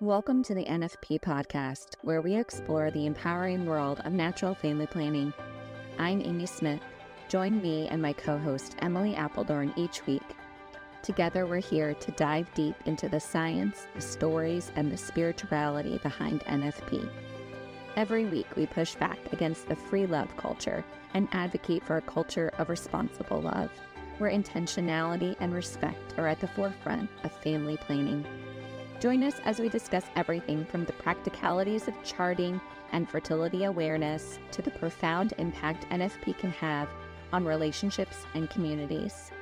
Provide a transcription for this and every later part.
Welcome to the NFP Podcast, where we explore the empowering world of natural family planning. I'm Amy Smith. Join me and my co-host Emily Appledorn each week. Together we're here to dive deep into the science, the stories, and the spirituality behind NFP. Every week we push back against the free love culture and advocate for a culture of responsible love, where intentionality and respect are at the forefront of family planning. Join us as we discuss everything from the practicalities of charting and fertility awareness to the profound impact NFP can have on relationships and communities.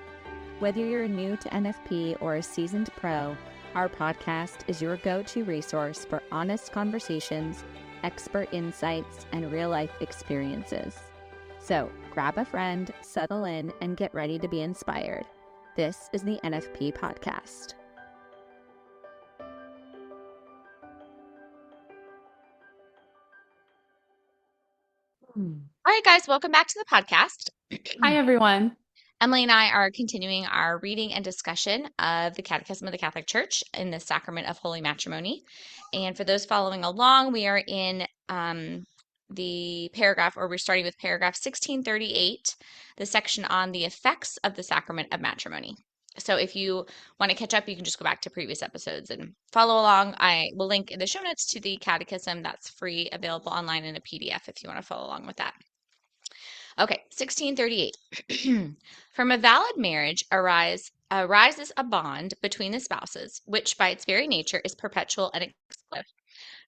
Whether you're new to NFP or a seasoned pro, our podcast is your go-to resource for honest conversations, expert insights, and real-life experiences. So grab a friend, settle in, and get ready to be inspired. This is the NFP Podcast. All right, guys, welcome back to the podcast. Hi, everyone. Emily and I are continuing our reading and discussion of the Catechism of the Catholic Church in the Sacrament of Holy Matrimony. And for those following along, we are in the paragraph, or we're starting with paragraph 1638, the section on the effects of the Sacrament of Matrimony. So if you want to catch up, you can just go back to previous episodes and follow along. I will link in the show notes to the Catechism that's free, available online in a PDF if you want to follow along with that. Okay, 1638. From a valid marriage arises a bond between the spouses, which by its very nature is perpetual and exclusive.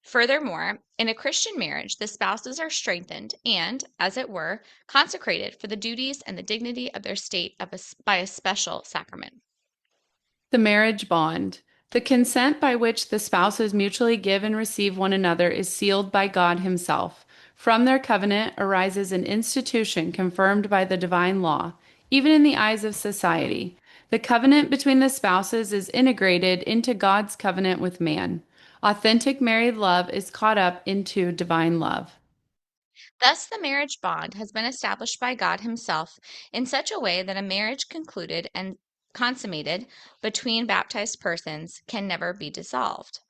Furthermore, in a Christian marriage, the spouses are strengthened and, as it were, consecrated for the duties and the dignity of their state by a special sacrament. The marriage bond. The consent by which the spouses mutually give and receive one another is sealed by God Himself. From their covenant arises an institution confirmed by the divine law, even in the eyes of society. The covenant between the spouses is integrated into God's covenant with man. Authentic married love is caught up into divine love. Thus, the marriage bond has been established by God Himself in such a way that a marriage concluded and consummated between baptized persons can never be dissolved.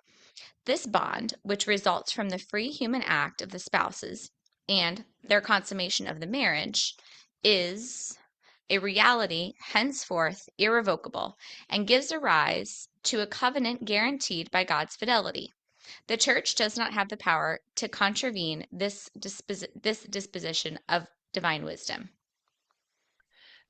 This bond, which results from the free human act of the spouses and their consummation of the marriage, is a reality henceforth irrevocable and gives rise to a covenant guaranteed by God's fidelity. The Church does not have the power to contravene this disposition of divine wisdom.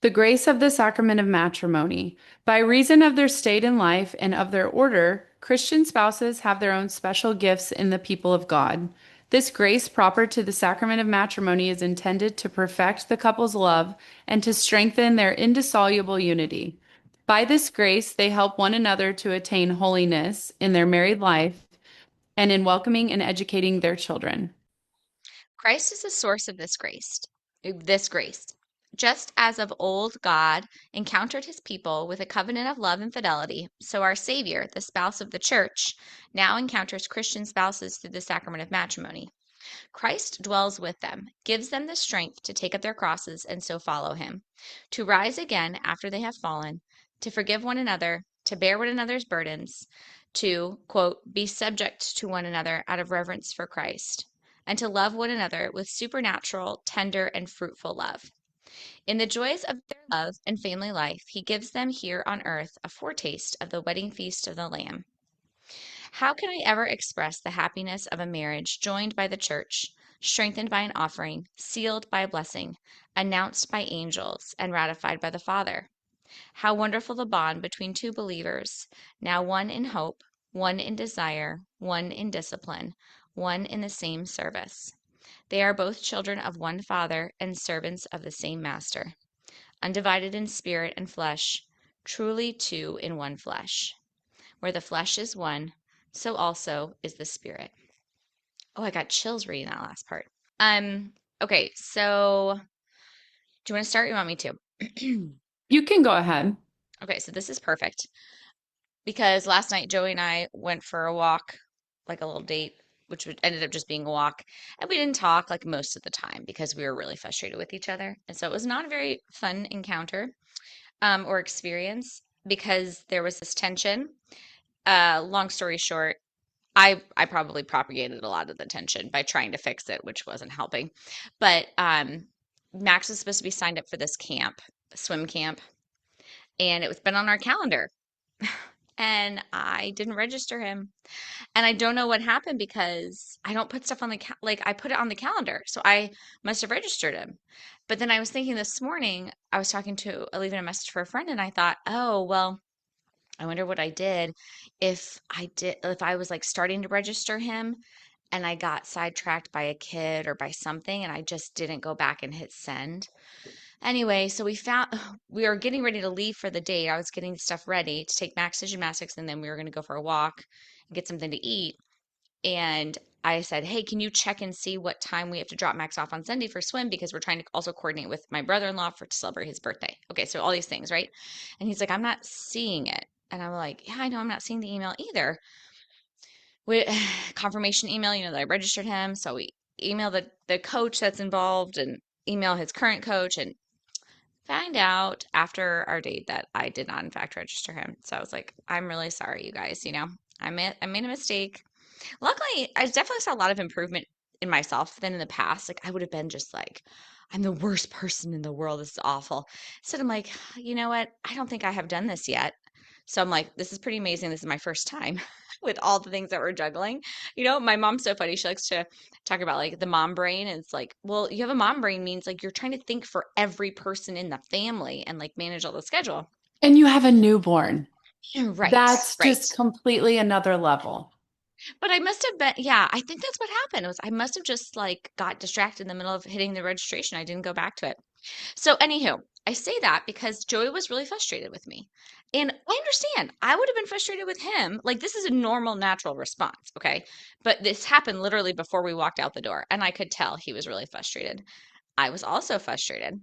The grace of the Sacrament of Matrimony. By reason of their state in life and of their order, Christian spouses have their own special gifts in the people of God. This grace proper to the Sacrament of Matrimony is intended to perfect the couple's love and to strengthen their indissoluble unity. By this grace, they help one another to attain holiness in their married life and in welcoming and educating their children. Christ is the source of this grace. Just as of old God encountered His people with a covenant of love and fidelity, so our Savior, the spouse of the Church, now encounters Christian spouses through the sacrament of matrimony. Christ dwells with them, gives them the strength to take up their crosses and so follow Him, to rise again after they have fallen, to forgive one another, to bear one another's burdens, to, quote, be subject to one another out of reverence for Christ, and to love one another with supernatural, tender, and fruitful love. In the joys of their love and family life, He gives them here on earth a foretaste of the wedding feast of the Lamb. How can I ever express the happiness of a marriage joined by the Church, strengthened by an offering, sealed by a blessing, announced by angels, and ratified by the Father? How wonderful the bond between two believers, now one in hope, one in desire, one in discipline, one in the same service. They are both children of one Father and servants of the same Master, undivided in spirit and flesh, truly two in one flesh. Where the flesh is one, so also is the Spirit. Oh, I got chills reading that last part. Okay, so do you want to start or you want me to? You can go ahead. Okay, so this is perfect because last night Joey and I went for a walk, like a little date, which ended up just being a walk. And we didn't talk like most of the time because we were really frustrated with each other. And so it was not a very fun encounter or experience because there was this tension. Long story short, I probably propagated a lot of the tension by trying to fix it, which wasn't helping. But Max was supposed to be signed up for this camp, swim camp, and it was been on our calendar. And I didn't register him. And I don't know what happened because I don't put stuff on the like I put it on the calendar. So I must have registered him. But then I was thinking this morning, I was leaving a message for a friend, and I thought, "Oh, well, I wonder what I did if I was like starting to register him and I got sidetracked by a kid or by something and I just didn't go back and hit send." Anyway, so we were getting ready to leave for the date. I was getting stuff ready to take Max to gymnastics, and then we were going to go for a walk and get something to eat. And I said, "Hey, can you check and see what time we have to drop Max off on Sunday for swim? Because we're trying to also coordinate with my brother-in-law to celebrate his birthday." Okay, so all these things, right? And he's like, "I'm not seeing it." And I'm like, "Yeah, I know, I'm not seeing the email either." We confirmation email, that I registered him. So we email the coach that's involved and email his current coach and find out after our date that I did not in fact register him. So I was like, "I'm really sorry, you guys. I made a mistake." Luckily, I definitely saw a lot of improvement in myself than in the past. Like I would have been just like, "I'm the worst person in the world. This is awful." So I'm like, "You know what? I don't think I have done this yet." So I'm like, "This is pretty amazing. This is my first time with all the things that we're juggling." My mom's so funny. She likes to talk about like the mom brain. And it's like, well, you have a mom brain means like you're trying to think for every person in the family and like manage all the schedule. And you have a newborn. Right, That's right. just completely another level. But I must have been, yeah, I think that's what happened. I must have just like got distracted in the middle of hitting the registration. I didn't go back to it. So, anywho, I say that because Joey was really frustrated with me. And I understand. I would have been frustrated with him. Like, this is a normal, natural response. Okay. But this happened literally before we walked out the door. And I could tell he was really frustrated. I was also frustrated.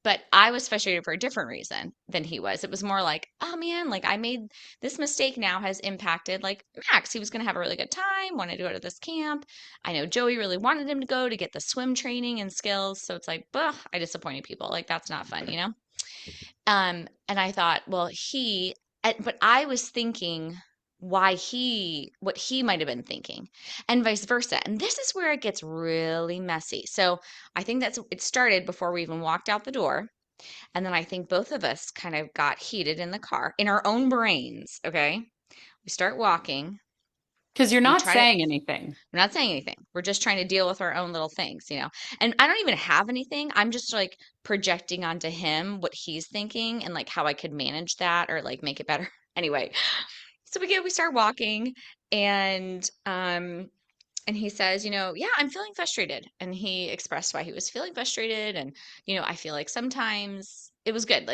But I was frustrated for a different reason than he was. It was more like, "Oh man, like I made this mistake now has impacted like Max. He was going to have a really good time, wanted to go to this camp. I know Joey really wanted him to go to get the swim training and skills. So it's like, bah, I disappointed people. Like that's not fun." And I thought, well, but I was thinking what he might have been thinking and vice versa. And this is where it gets really messy. So I think it started before we even walked out the door. And then I think both of us kind of got heated in the car in our own brains. Okay. We start walking. Because you're We not try to, saying anything. we're not saying anything. We're just trying to deal with our own little things. And I don't even have anything. I'm just like projecting onto him what he's thinking and like how I could manage that or like make it better. Anyway, so we start walking and he says, "Yeah, I'm feeling frustrated." And he expressed why he was feeling frustrated. And, I feel like sometimes it was good.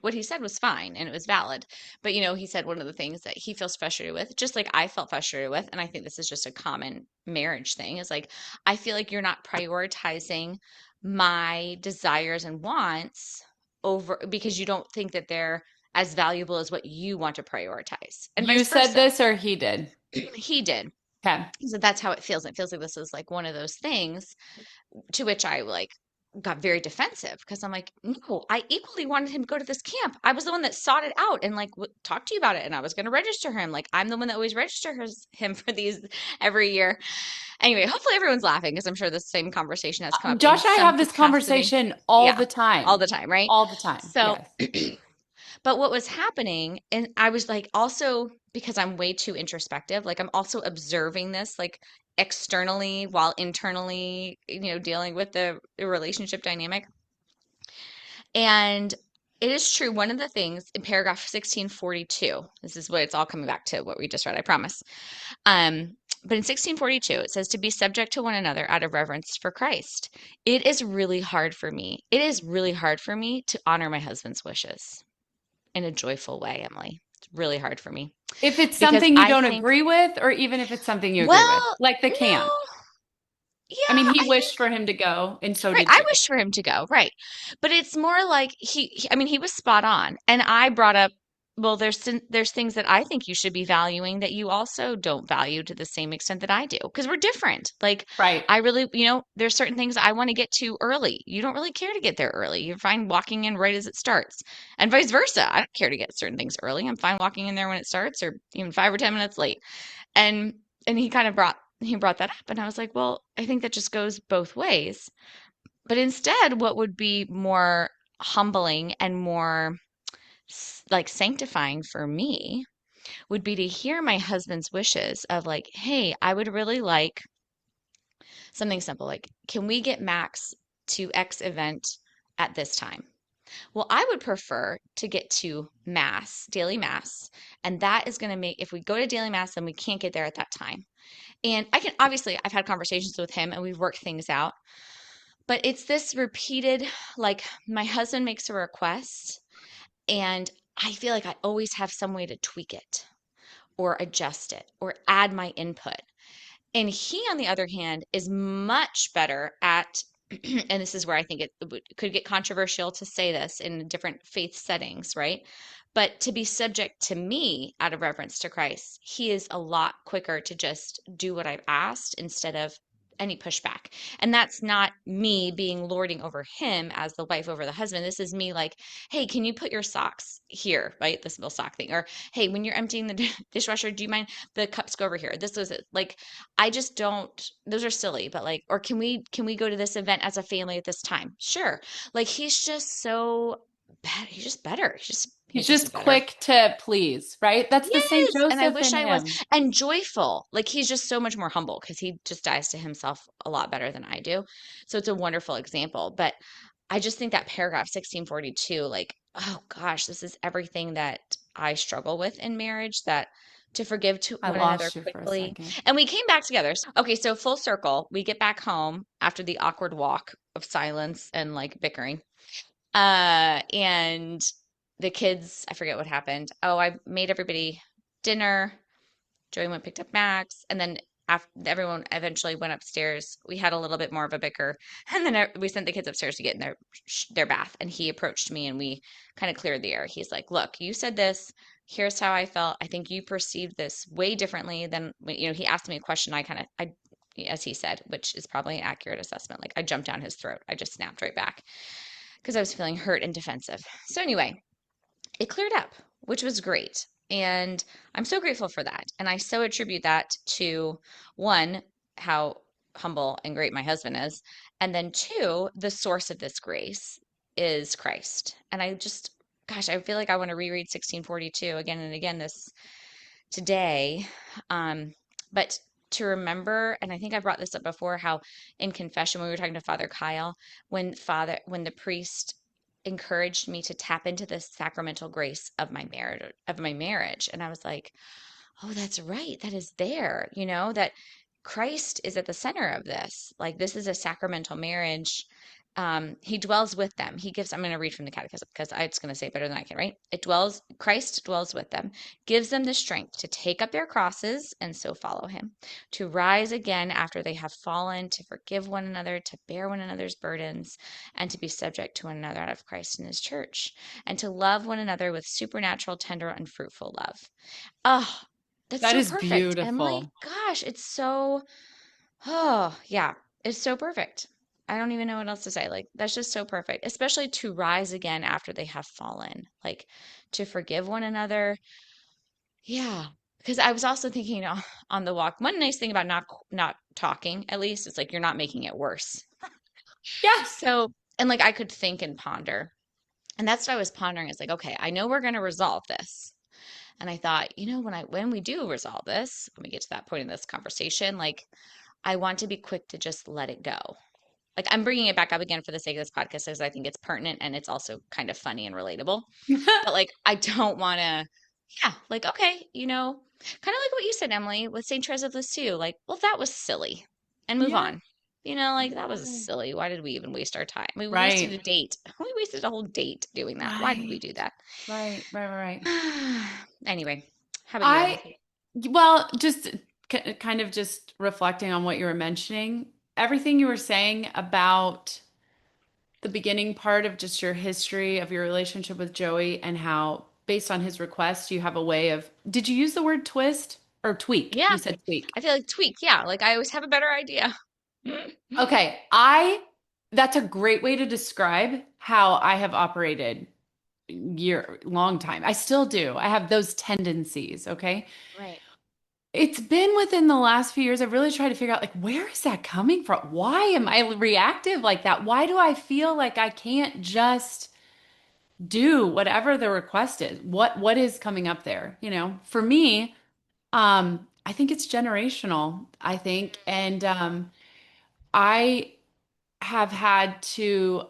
What he said was fine and it was valid. But, he said one of the things that he feels frustrated with, just like I felt frustrated with, and I think this is just a common marriage thing, is like, I feel like you're not prioritizing my desires and wants over because you don't think that they're as valuable as what you want to prioritize, and You vice said versa. this or he did? He did. Okay. So that's how it feels. It feels like this is like one of those things to which I like got very defensive because I'm like, "No, I equally wanted him to go to this camp. I was the one that sought it out and like talked to you about it, and I was going to register him. Like I'm the one that always registers him for these every year." Anyway, hopefully everyone's laughing because I'm sure the same conversation has come up in Josh and I some have this capacity. conversation all Yeah, the all time. the time, right? All the time. So Yes. but what was happening, and I was like, also because I'm way too introspective, like I'm also observing this like externally while internally, dealing with the relationship dynamic. And it is true. One of the things in paragraph 1642, this is what it's all coming back to what we just read, I promise. But in 1642, it says to be subject to one another out of reverence for Christ. It is really hard for me. It is really hard for me to honor my husband's wishes in a joyful way, Emily. It's really hard for me If it's because something you I don't think, agree with, or even if it's something you agree with, well, like the camp. no, I mean, yeah, he I wished think, for him to go, and so right. did I you. wished for him to go, right. But it's more like I mean, he was spot on. And I brought up well, there's things that I think you should be valuing that you also don't value to the same extent that I do, because we're different. Like, Right. I really, there's certain things I want to get to early. You don't really care to get there early. You're fine walking in right as it starts, and vice versa. I don't care to get certain things early. I'm fine walking in there when it starts, or even 5 or 10 minutes late. And he kind of brought that up, and I was like, well, I think that just goes both ways. But instead, what would be more humbling and more like sanctifying for me would be to hear my husband's wishes of like, hey, I would really like something simple, like, can we get Max to X event at this time? Well, I would prefer to get to Mass, daily Mass, and that is going to make, if we go to daily Mass, then we can't get there at that time. And obviously, I've had conversations with him and we've worked things out, but it's this repeated, like, my husband makes a request and I feel like I always have some way to tweak it or adjust it or add my input. And he, on the other hand, is much better at, and this is where I think it could get controversial to say this in different faith settings, right? But to be subject to me out of reverence to Christ, he is a lot quicker to just do what I've asked instead of any pushback. And that's not me being lording over him as the wife over the husband. This is me like, hey, can you put your socks here, right? This little sock thing. Or, hey, when you're emptying the dishwasher, do you mind the cups go over here? This was it. Like, I just don't, those are silly, but like, or can we go to this event as a family at this time? Sure. Like, he's just so bad. He's just better. He's He's just a just better. quick to please, right? That's the Saint Yes, and I Joseph wish in I was. him. And joyful. Like, he's just so much more humble because he just dies to himself a lot better than I do. So it's a wonderful example. But I just think that paragraph 1642, like, oh gosh, this is everything that I struggle with in marriage, that to forgive to I one another lost you for a quickly. second. And we came back together. Okay, so full circle, we get back home after the awkward walk of silence and like bickering. And the kids, I forget what happened. Oh, I made everybody dinner. Joey went picked up Max, and then after everyone eventually went upstairs, we had a little bit more of a bicker, and then we sent the kids upstairs to get in their bath. And he approached me, and we kind of cleared the air. He's like, "Look, you said this. Here's how I felt. I think you perceived this way differently than He asked me a question. As he said, which is probably an accurate assessment. Like, I jumped down his throat. I just snapped right back because I was feeling hurt and defensive. So anyway, it cleared up, which was great. And I'm so grateful for that. And I so attribute that to, one, how humble and great my husband is. And then two, the source of this grace is Christ. And gosh, I feel like I want to reread 1642 again and again this today. But to remember, and I think I brought this up before, how in confession, when we were talking to Father Kyle, when the priest encouraged me to tap into the sacramental grace of my marriage. And I was like, oh, that's right. That is there, that Christ is at the center of this. Like, this is a sacramental marriage. He dwells with them. I'm going to read from the Catechism because it's going to say it better than I can, right? Christ dwells with them, gives them the strength to take up their crosses and so follow him, to rise again after they have fallen, to forgive one another, to bear one another's burdens, and to be subject to one another out of Christ and his church, and to love one another with supernatural, tender, and fruitful love. Oh, that's That so is perfect, Emily. beautiful. Gosh, it's so, oh, yeah, it's so perfect. I don't even know what else to say. Like, that's just so perfect, especially to rise again after they have fallen, like to forgive one another. Yeah. Because I was also thinking on the walk, one nice thing about not talking, at least, it's like you're not making it worse. Yes. So, and like I could think and ponder. And that's what I was pondering. It's like, okay, I know we're going to resolve this. And I thought, when we do resolve this, when we get to that point in this conversation, like, I want to be quick to just let it go. Like, I'm bringing it back up again for the sake of this podcast because I think it's pertinent and it's also kind of funny and relatable. But like, I don't want to, yeah, like, okay, kind of like what you said, Emily, with St. Therese of Lisieux, like, well, that was silly, and move Yeah. on. Like, that was silly. Why did we even waste our time? We wasted a Right. date. We wasted a whole date doing that. Why did we Right. do that? Right. Anyway, how about you, Emily? Well, just kind of just reflecting on what you were mentioning, everything you were saying about the beginning part of just your history of your relationship with Joey and how based on his request, you have a way of, did you use the word twist or tweak? Yeah. You said tweak. I feel like tweak. Yeah. Like I always have a better idea. Okay. That's a great way to describe how I have operated long time. I still do. I have those tendencies. Okay. Right. It's been within the last few years. I've really tried to figure out like, where is that coming from? Why am I reactive like that? Why do I feel like I can't just do whatever the request is? What is coming up there? For me, I think it's generational, I think. And I have had to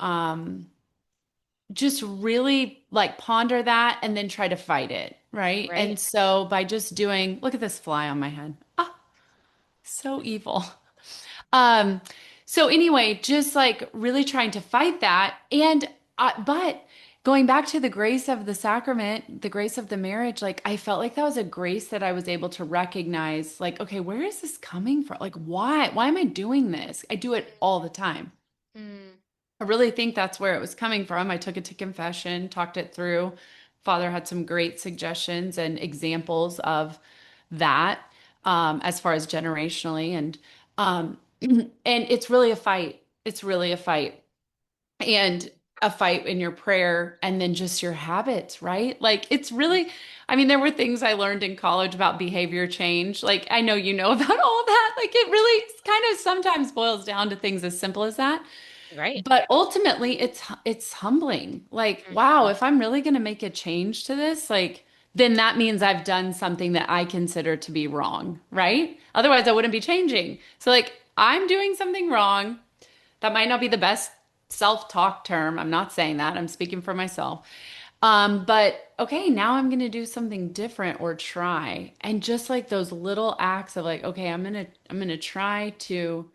just really like ponder that and then try to fight it, right? Right. And so by just doing, look at this fly on my head. Ah, so evil. Um, so anyway, just like really trying to fight that. And but going back to the grace of the sacrament, the grace of the marriage, like I felt like that was a grace that I was able to recognize, like, okay, where is this coming from? Like, why? Why am I doing this? I do it all the time. Mm, I really think that's where it was coming from. I took it to confession, talked it through. Father had some great suggestions and examples of that, as far as generationally. And it's really a fight. It's really a fight. And a fight in your prayer and then just your habits, right? Like it's really, I mean, there were things I learned in college about behavior change. Like I know you know about all that. Like it really kind of sometimes boils down to things as simple as that. right. But ultimately, it's humbling. Like, wow, Mhm. if I'm really going to make a change to this, like, then that means I've done something that I consider to be wrong, right? Otherwise, I wouldn't be changing. So, like, I'm doing something wrong. That might not be the best self-talk term. I'm not saying that. I'm speaking for myself. But okay, now I'm going to do something different or try. And just like those little acts of like, okay, I'm going to try to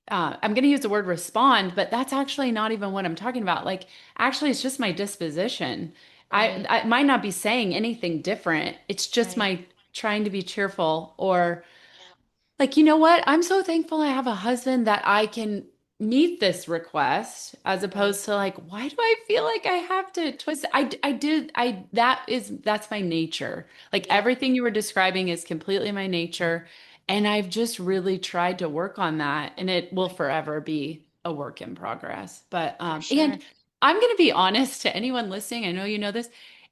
I'm going to use the word respond, but that's actually not even what I'm talking about. Like, actually, it's just my disposition. Right. I might not be saying anything different. It's just Right. my trying to be cheerful or Yeah. like, you know what? I'm so thankful I have a husband that I can meet this request as Right. opposed to like, why do I feel like I have to twist it? That's my nature. Like Yep. everything you were describing is completely my nature. And I've just really tried to work on that. And it will Right. forever be a work in progress. But, For sure. and I'm going to be honest to anyone listening. I know you know this.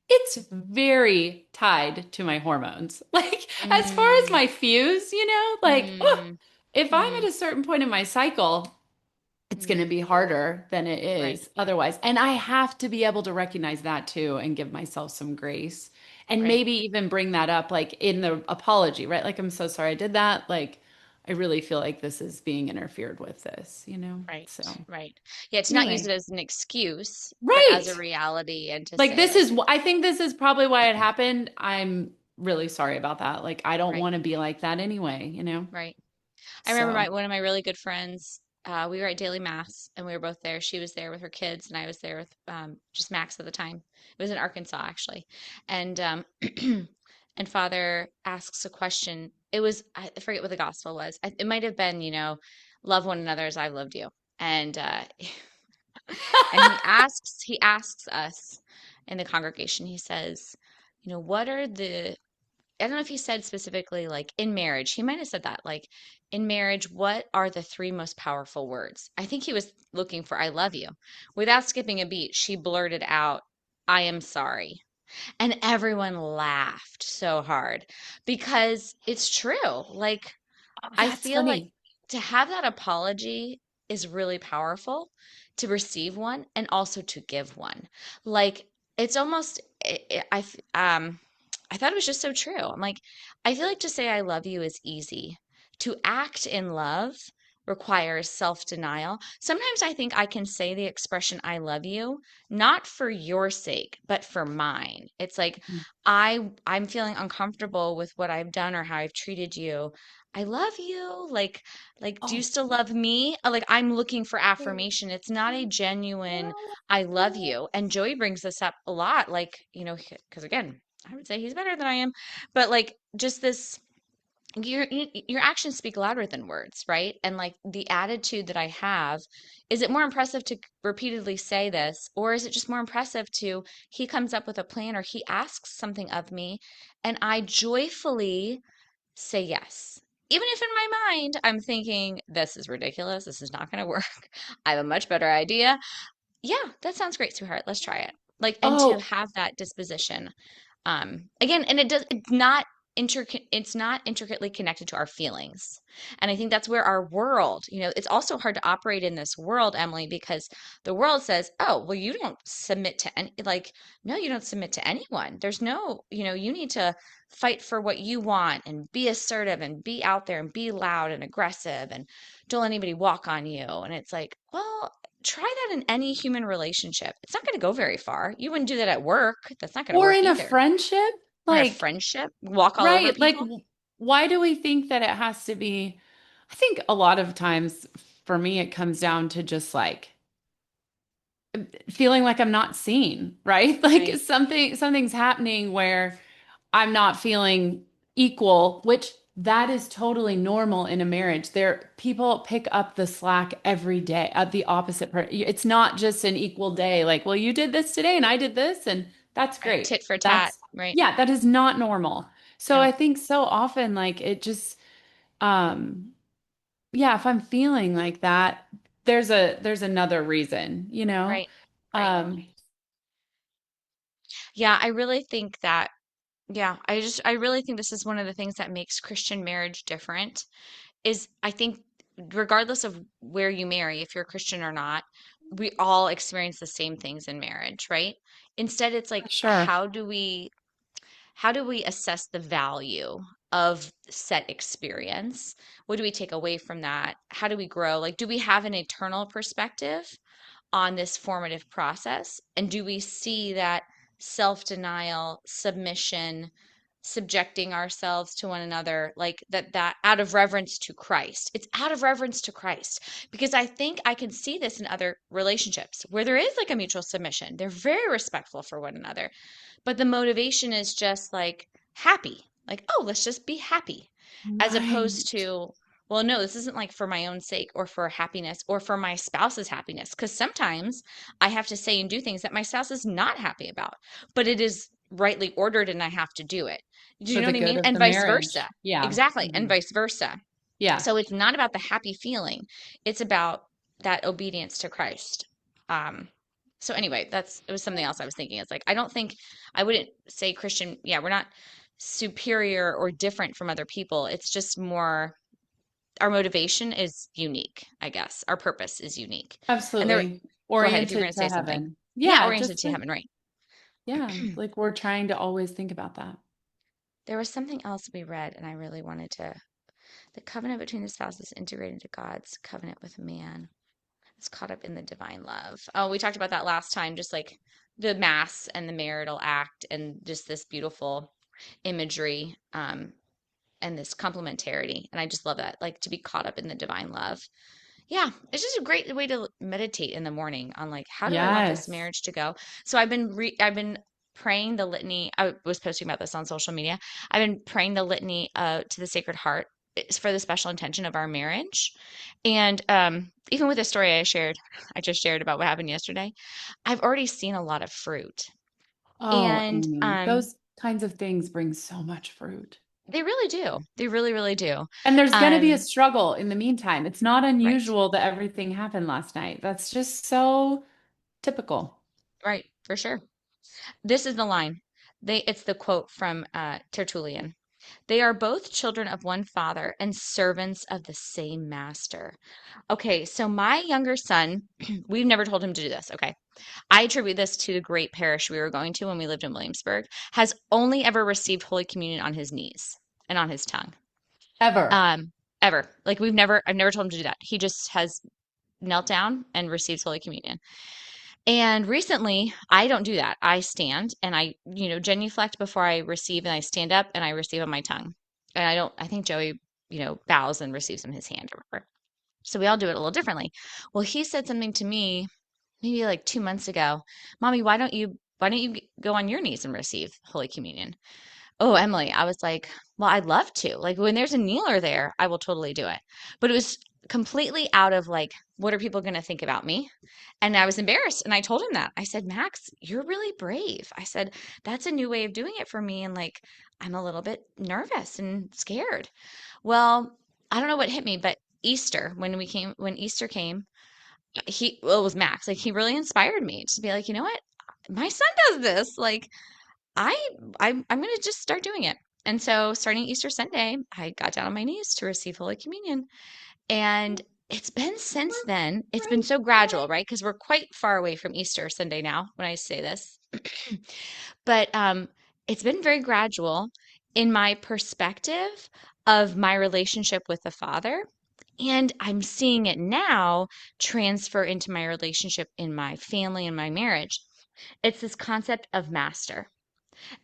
It's very tied to my hormones. Like, as far as Mm, my fuse, like, oh, mm, if I'm at mm, a certain point in my cycle, it's going to mm. be harder than it Right. is otherwise. And I have to be able to recognize that too and give myself some grace and Right. maybe even bring that up like in the apology, right? Like, I'm so sorry I did that. Like, I really feel like this is being interfered with this. Right. So, Right. Yeah, to not use it anyway, as an excuse, but as a right. reality and to Like, say like, I think this is probably why it happened. I'm really sorry about that. Like, I don't right. want to be like that anyway. Right. I remember So, one of my really good friends. We were at daily mass and we were both there. She was there with her kids and I was there with just Max at the time. It was in Arkansas actually, and and Father asks a question. It was I forget what the gospel was. It might have been love one another as I've loved you, and and he asks us in the congregation. He says, what are the I don't know if he said specifically like in marriage. He might have said that like in marriage, what are the three most powerful words? I think he was looking for I love you. Without skipping a beat, she blurted out, I am sorry. And everyone laughed so hard because it's true. Like oh, I that's feel like funny. to have that apology is really powerful to receive one and also to give one. Like it's almost I thought it was just so true. I'm like I feel like to say I love you is easy. To act in love requires self-denial. Sometimes I think I can say the expression I love you not for your sake, but for mine. It's like I'm feeling uncomfortable with what I've done or how I've treated you. I love you. Like, do you Oh. still love me? Like, I'm looking for affirmation. It's not a genuine, I love you. And Joey brings this up a lot, like, because again, I would say he's better than I am, but like, just this your actions speak louder than words, right? And like the attitude that I have, is it more impressive to repeatedly say this, or is it just more impressive to he comes up with a plan or he asks something of me and I joyfully say yes. Even if in my mind I'm thinking, this is ridiculous, this is not going to work. I have a much better idea. Yeah, that sounds great, sweetheart. Let's try it. Like, and to Oh, have that disposition. Again, and it's not intricately connected to our feelings. And I think that's where our world, it's also hard to operate in this world, Emily, because the world says, oh, well, you don't submit to any, like, no, you don't submit to anyone. There's no, you need to fight for what you want and be assertive and be out there and be loud and aggressive and don't let anybody walk on you. And it's like, well, try that in any human relationship. It's not going to go very far. You wouldn't do that at work. That's not going to or work in a either. friendship? Or in a Like, friendship, walk all over right. Like, people. why do we think that it has to be? I think a lot of times for me, it comes down to just like feeling like I'm not seen, right? Like Right. something's happening where I'm not feeling equal, which that is totally normal in a marriage. There, people pick up the slack every day at the opposite part. It's not just an equal day. Like, well, you did this today and I did this, and that's Right. great. Tit for tat. That's, Right. yeah, that is not normal. So No. I think so often, like it just, um, yeah, if I'm feeling like that, there's another reason, you know? Right. Right. Um, Yeah, I really think that, yeah, I really think this is one of the things that makes Christian marriage different is I think regardless of where you marry, if you're a Christian or not, we all experience the same things in marriage, right? Instead, it's like, sure. how do we assess the value of set experience? What do we take away from that? How do we grow? Like, do we have an eternal perspective on this formative process? And do we see that self denial, submission, subjecting ourselves to one another, like that out of reverence to Christ? It's out of reverence to Christ because I think I can see this in other relationships where there is like a mutual submission. They're very respectful for one another, but the motivation is just like happy, like, oh, let's just be happy, as opposed Right. to, well, no, this isn't like for my own sake or for happiness or for my spouse's happiness. Because sometimes I have to say and do things that my spouse is not happy about, but it is rightly ordered and I have to do it. Do you For know the what I good mean? of And the vice versa. marriage. Yeah. Exactly. And Mhm. vice versa. Yeah. So it's not about the happy feeling, it's about that obedience to Christ. Um, so anyway, it was something else I was thinking. It's like, I don't think I wouldn't say Christian, yeah, we're not superior or different from other people. It's just more our motivation is unique, I guess. Our purpose is unique. And there, Absolutely. go ahead if you're Oriented going to to say something. heaven. Yeah, Yeah, oriented just to like, heaven, right? yeah, like we're trying to always think about that. There was something else we read, and I really wanted to. The covenant between the spouses integrated into God's covenant with man. It's caught up in the divine love. Oh, we talked about that last time, just like the mass and the marital act, and just this beautiful imagery, and this complementarity. And I just love that, like to be caught up in the divine love. Yeah, it's just a great way to meditate in the morning on like how do I want this Yes. marriage to go? So I've been praying the litany. I was posting about this on social media. I've been praying the litany to the Sacred Heart. It's for the special intention of our marriage. And even with the story I just shared about what happened yesterday, I've already seen a lot of fruit. Oh, And Amy, those kinds of things bring so much fruit. they really do. They really, really do. And there's going to be a Um, struggle in the meantime. It's not right, unusual that everything happened last night. That's just so typical. right, for sure. This is the line. It's the quote from Tertullian. They are both children of one father and servants of the same master. Okay, so my younger son, we've never told him to do this. Okay. I attribute this to the great parish we were going to when we lived in Williamsburg, has only ever received Holy Communion on his knees and on his tongue. Ever. Ever. Like I've never told him to do that. He just has knelt down and received Holy Communion. And recently, I don't do that. I stand and I genuflect before I receive, and I stand up and I receive on my tongue. And I think Joey, bows and receives in his hand or whatever. So we all do it a little differently. Well, he said something to me maybe like 2 months ago. Mommy, why don't you go on your knees and receive Holy Communion? Oh, Emily, I was like, well, I'd love to. Like when there's a kneeler there, I will totally do it. But it was completely out of like, what are people going to think about me? And I was embarrassed. And I told him that. I said, Max, you're really brave. I said, that's a new way of doing it for me. And like, I'm a little bit nervous and scared. Well, I don't know what hit me, but when Easter came, well, it was Max. Like he really inspired me to be like, you know what? My son does this. Like, I I'm gonna just start doing it. And so starting Easter Sunday, I got down on my knees to receive Holy Communion. And it's been since then, it's been so gradual, right? Because we're quite far away from Easter Sunday now when I say this. But it's been very gradual in my perspective of my relationship with the Father. And I'm seeing it now transfer into my relationship in my family and my marriage. It's this concept of master.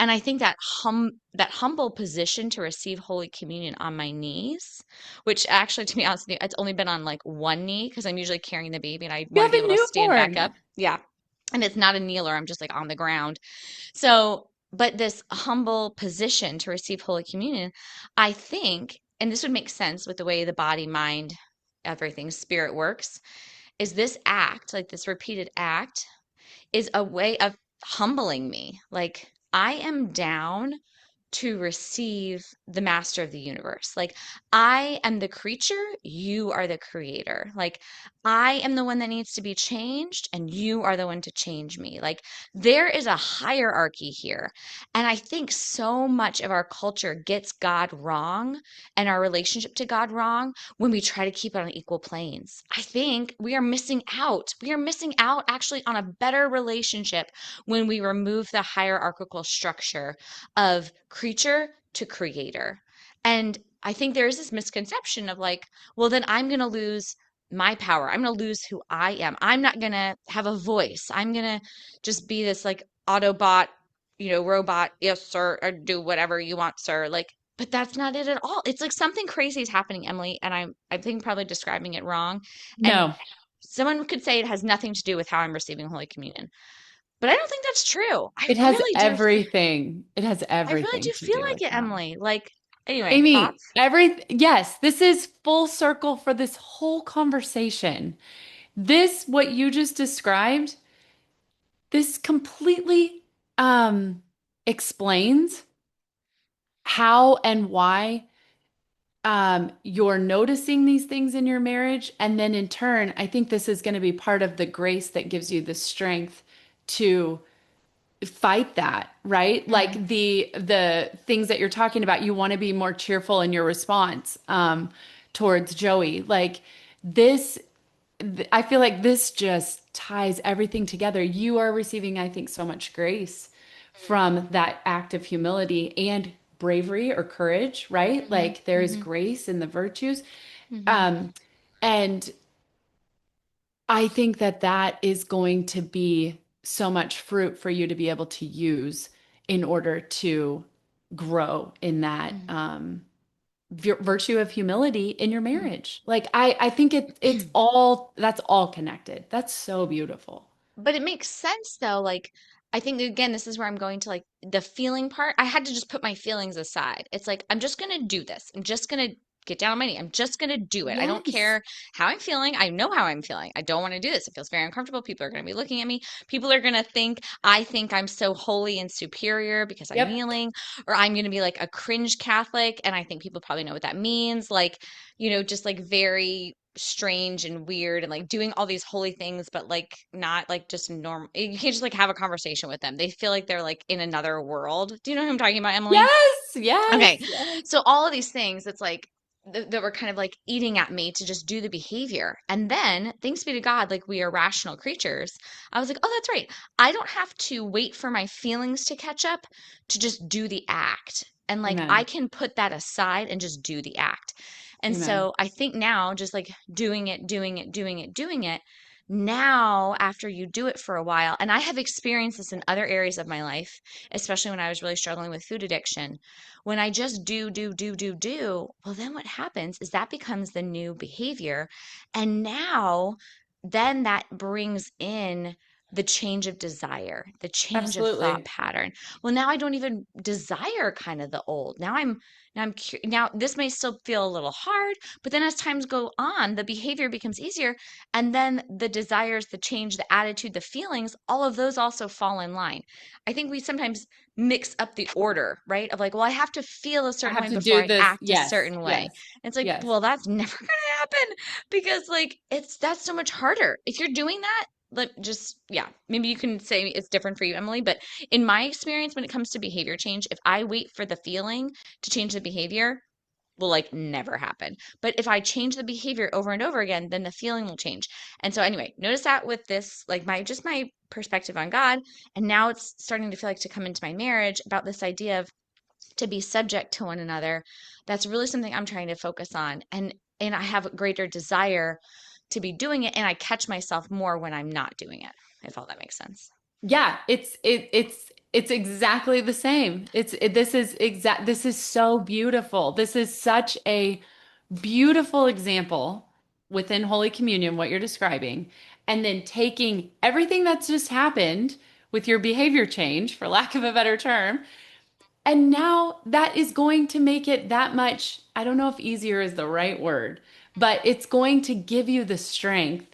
And I think that humble position to receive Holy Communion on my knees, which actually, to be honest with you, it's only been on like one knee because I'm usually carrying the baby and I You want to have be a able to stand back newborn. up. Yeah. And it's not a kneeler. I'm just like on the ground. So, but this humble position to receive Holy Communion, I think, and this would make sense with the way the body, mind, everything, spirit works, is this act, like this repeated act, is a way of humbling me. Like I am down to receive the master of the universe. Like, I am the creature, you are the creator. Like, I am the one that needs to be changed, and you are the one to change me. Like, there is a hierarchy here. And I think so much of our culture gets God wrong and our relationship to God wrong when we try to keep it on equal planes. I think we are missing out. We are missing out actually on a better relationship when we remove the hierarchical structure of creature to creator. And I think there is this misconception of like, well, then I'm going to lose my power. I'm going to lose who I am. I'm not going to have a voice. I'm going to just be this like Autobot, robot. Yes, sir. Or do whatever you want, sir. Like, but that's not it at all. It's like something crazy is happening, Emily. And I think probably describing it wrong. And No, someone could say it has nothing to do with how I'm receiving Holy Communion. But I don't think that's true. it has everything. It has I really everything do to feel do like with it, that. Emily. Like, anyway, Amy, thoughts? yes, this is full circle for this whole conversation. What you just described, this completely explains how and why you're noticing these things in your marriage. And then in turn, I think this is going to be part of the grace that gives you the strength to fight that, right? Mm, Like the things that you're talking about, you want to be more cheerful in your response towards Joey. Like this, I feel like this just ties everything together. You are receiving, I think, so much grace from that act of humility and bravery or courage, right? mhm, Like there is mhm, grace in the virtues. mhm, Um, and I think that that is going to be so much fruit for you to be able to use in order to grow in that mhm, virtue of humility in your mhm. marriage. Like I think it's all that's all connected. That's so beautiful. But it makes sense though. Like, I think again, this is where I'm going to like the feeling part. I had to just put my feelings aside. It's like, I'm just going to do this. I'm just going to get down on my knee. I'm just going to do it. I don't Yes. care how I'm feeling. I know how I'm feeling. I don't want to do this. It feels very uncomfortable. People are going to be looking at me. People are going to I think I'm so holy and superior because I'm Yep. kneeling, or I'm going to be like a cringe Catholic. And I think people probably know what that means. Like, just like very strange and weird and like doing all these holy things but like not like just normal. You can't just like have a conversation with them. They feel like they're like in another world. Do you know who I'm talking about, Emily? Yes. Yes. Okay. Yes. So all of these things, it's like that were kind of like eating at me to just do the behavior. And then, thanks be to God, like we are rational creatures. I was like, oh, that's right. I don't have to wait for my feelings to catch up to just do the act. And like I Amen. can put that aside and just do the act. And Amen. so I think now, just like doing it, doing it, doing it, doing it, now after you do it for a while, and I have experienced this in other areas of my life, especially when I was really struggling with food addiction, when I just do, well, then what happens is that becomes the new behavior. And now, then that brings in the change of desire, the change of thought Absolutely. pattern. Well, now I don't even desire kind of the old. Now this may still feel a little hard, but then as times go on, the behavior becomes easier, and then the desires, the change, the attitude, the feelings, all of those also fall in line. I think we sometimes mix up the order, right? Of like, well, I have to feel a I certain have way to before do I this. act a Yes, certain way. yes, And it's like, yes. well, that's never going to happen because like that's so much harder. If you're doing that, like just yeah, maybe you can say it's different for you, Emily, but in my experience when it comes to behavior change, if I wait for the feeling to change the behavior, will like never happen. But if I change the behavior over and over again, then the feeling will change. And so anyway, notice that with this, like my perspective on God, and now it's starting to feel like to come into my marriage about this idea of to be subject to one another. That's really something I'm trying to focus on. And I have a greater desire to be doing it, and I catch myself more when I'm not doing it, if all that makes sense. Yeah, it's exactly the same. This is so beautiful. This is such a beautiful example within Holy Communion, what you're describing, and then taking everything that's just happened with your behavior change, for lack of a better term, and now that is going to make it that much, I don't know if easier is the right word, but it's going to give you the strength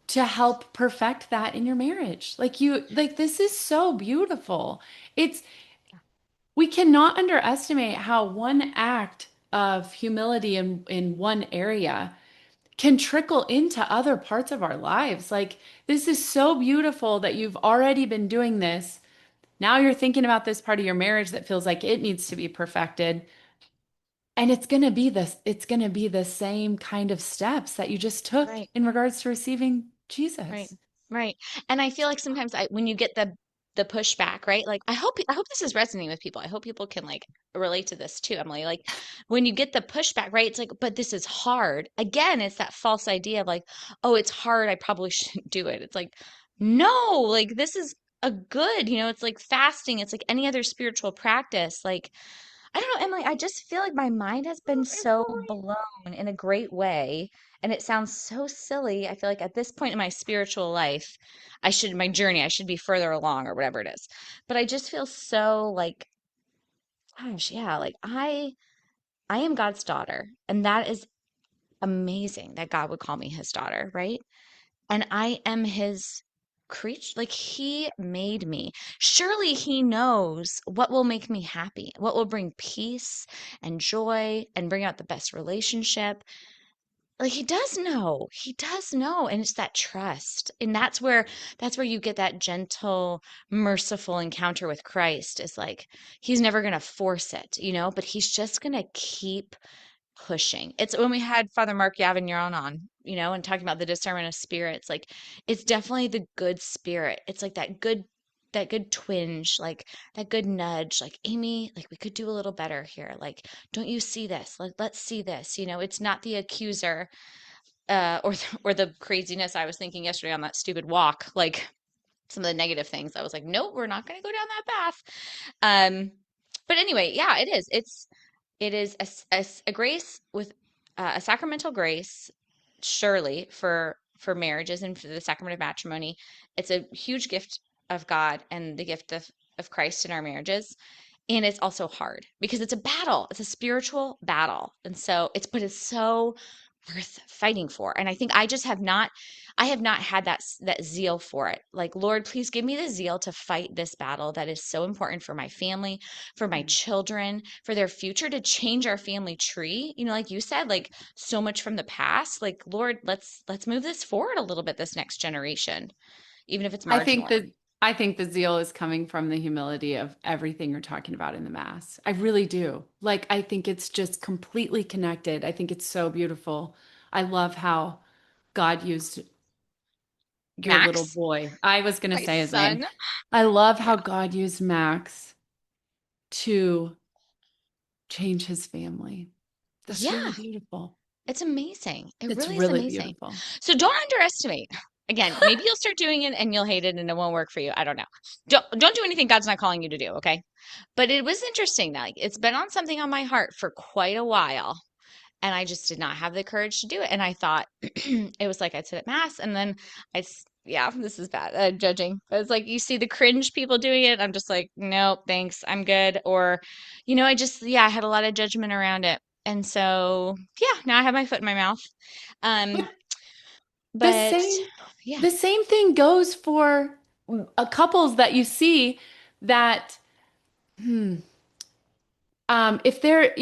to help perfect that in your marriage. Like this is so beautiful. It's we cannot underestimate how one act of humility in one area can trickle into other parts of our lives. Like this is so beautiful that you've already been doing this. Now you're thinking about this part of your marriage that feels like it needs to be perfected. And it's going to be the same kind of steps that you just took Right. in regards to receiving Right. Jesus. Right. And I feel like sometimes when you get the pushback, right? Like I hope this is resonating with people. I hope people can like relate to this too, Emily. Like when you get the pushback, right? It's like, but this is hard. Again, it's that false idea of like, oh, it's hard. I probably shouldn't do it. It's like, no, like this is a good, it's like fasting. It's like any other spiritual practice. Like I don't know, Emily, I just feel like my mind has been so blown in a great way. And it sounds so silly. I feel like at this point in my spiritual life, my journey, I should be further along or whatever it is. But I just feel so like, gosh, yeah, like I am God's daughter. And that is amazing that God would call me his daughter, right? And I am his creature. Like he made me. Surely he knows what will make me happy, what will bring peace and joy and bring out the best relationship. Like he does know. He does know. And it's that trust. And that's where you get that gentle, merciful encounter with Christ is like he's never going to force it, but he's just going to keep pushing. It's when we had Father Mark Yavignon on, and talking about the discernment of spirits, like it's definitely the good spirit. It's like that good twinge, like that good nudge, like Amy, like we could do a little better here. Like, don't you see this? Let's see this. It's not the accuser, or the craziness I was thinking yesterday on that stupid walk, like some of the negative things. I was like, nope, we're not going to go down that path. But anyway, yeah, it is. It is a grace with a sacramental grace, surely for marriages and for the sacrament of matrimony. It's a huge gift of God and the gift of Christ in our marriages. And it's also hard because it's a battle. It's a spiritual battle. And so but it's so worth fighting for. And I think I have not had that zeal for it. Like, Lord, please give me the zeal to fight this battle that is so important for my family, for my children, for their future, to change our family tree. Like you said, like so much from the past. Like, Lord, let's move this forward a little bit this next generation, even if it's I think marginally. that I think the zeal is coming from the humility of everything you're talking about in the Mass. I really do. Like, I think it's just completely connected. I think it's so beautiful. I love how God used your little Max, boy. I was going to my say his name. son. I love Yeah. how God used Max to change his family. That's really Yeah. beautiful. It's amazing. It It's really is really amazing. beautiful. So don't underestimate. Again, maybe you'll start doing it and you'll hate it and it won't work for you. I don't know. Don't do anything God's not calling you to do, okay? But it was interesting. Like it's been on something on my heart for quite a while, and I just did not have the courage to do it. And I thought it was like I'd sit at mass, and then yeah, this is bad. Judging. It's like you see the cringe people doing it. I'm just like, nope, thanks. I'm good. Or, I had a lot of judgment around it. And so, yeah, now I have my foot in my mouth. Um, The but same yeah, the same thing goes for couples that you see that if they're,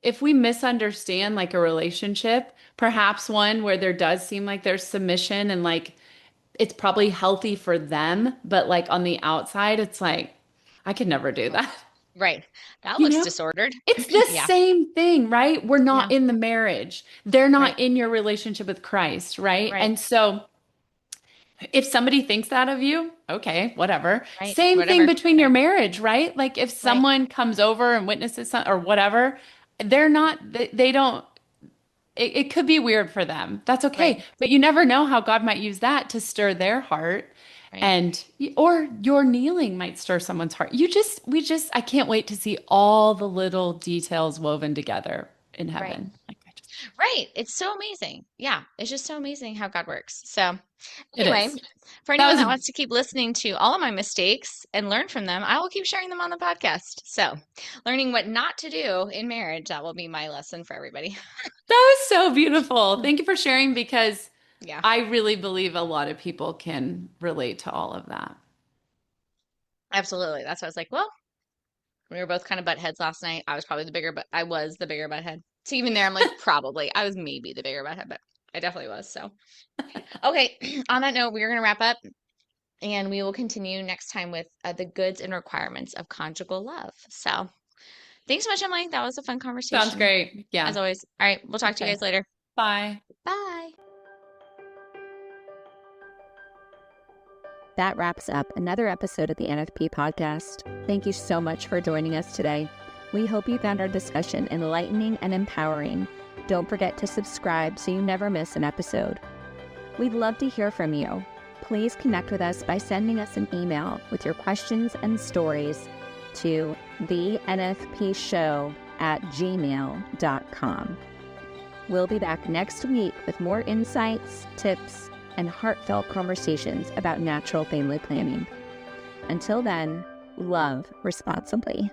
if we misunderstand like a relationship, perhaps one where there does seem like there's submission and like it's probably healthy for them, but like on the outside, it's like, I could never do that. right. That You looks know, disordered. it's the Yeah, same thing, right? We're yeah, not in the marriage. They're right, not in your relationship with Christ, right? right, And so if somebody thinks that of you, okay, whatever. right. Same thing Whatever. between your marriage, right? Like if Right, someone comes over and witnesses or whatever, they're not, they don't, it could be weird for them. That's right, okay. But you never know how God might use that to stir their heart. right, And, or your kneeling might stir someone's heart. I can't wait to see all the little details woven together in right. heaven. Right. It's so amazing. Yeah. It's just so amazing how God works. So, It anyway, is. for That anyone that was, wants to keep listening to all of my mistakes and learn from them, I will keep sharing them on the podcast. So, learning what not to do in marriage, that will be my lesson for everybody. that was so beautiful. Thank you for sharing because Yeah, I really believe a lot of people can relate to all of that. absolutely. That's why I was like, well, we were both kind of butt heads last night. I was the bigger butt head. So even there, I'm like, probably. I was maybe the bigger butt head, but I definitely was. So, okay. On that note, we're going to wrap up. And we will continue next time with the goods and requirements of conjugal love. So thanks so much, Emily. That was a fun Sounds conversation, great. as Yeah. always. All right. We'll talk to you Okay. guys later. Bye. Bye. That wraps up another episode of the NFP Podcast. Thank you so much for joining us today. We hope you found our discussion enlightening and empowering. Don't forget to subscribe so you never miss an episode. We'd love to hear from you. Please connect with us by sending us an email with your questions and stories to thenfpshow@gmail.com. We'll be back next week with more insights, tips, and heartfelt conversations about natural family planning. Until then, love responsibly.